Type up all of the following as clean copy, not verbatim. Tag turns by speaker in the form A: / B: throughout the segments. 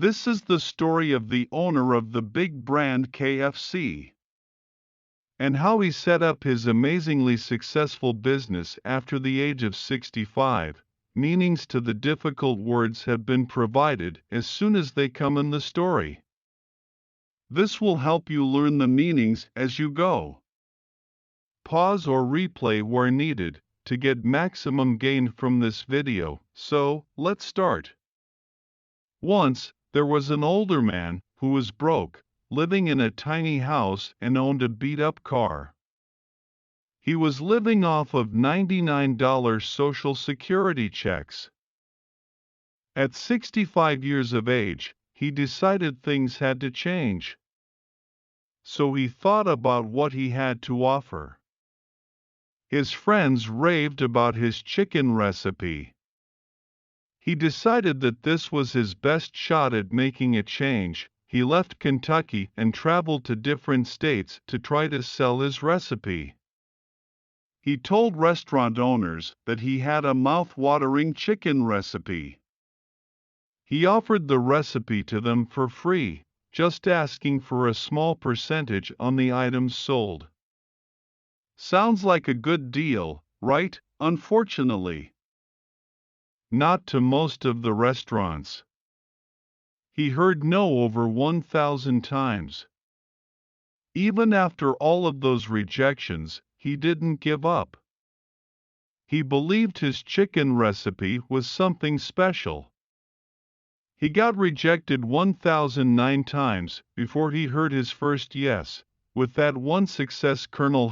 A: This is the story of the owner of the big brand KFC, and how he set up his amazingly successful business after the age of 65. Meanings to the difficult words have been provided as soon as they come in the story. This will help you learn the meanings as you go. Pause or replay where needed to get maximum gain from this video, so let's start. Once, there was an older man who was broke, living in a tiny house and owned a beat-up car. He was living off of $99 Social Security checks. At 65 years of age, he decided things had to change. So he thought about what he had to offer. His friends raved about his chicken recipe. He decided that this was his best shot at making a change. He left Kentucky and traveled to different states to try to sell his recipe. He told restaurant owners that he had a mouth-watering chicken recipe. He offered the recipe to them for free, just asking for a small percentage on the items sold. Sounds like a good deal, right? Unfortunately, not to most of the restaurants. He heard no over 1,000 times. Even after all of those rejections, he didn't give up. He believed his chicken recipe was something special. He got rejected 1,009 times before he heard his first yes. With that one success, Colonel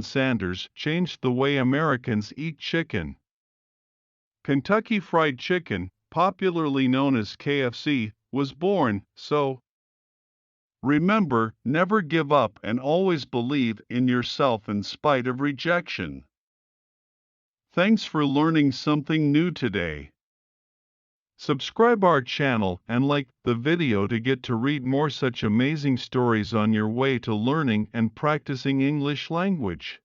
A: Sanders changed the way Americans eat chicken. Kentucky Fried Chicken, popularly known as KFC, was born, so remember, never give up and always believe in yourself in spite of rejection. Thanks for learning something new today. Subscribe our channel and like the video to get to read more such amazing stories on your way to learning and practicing English language.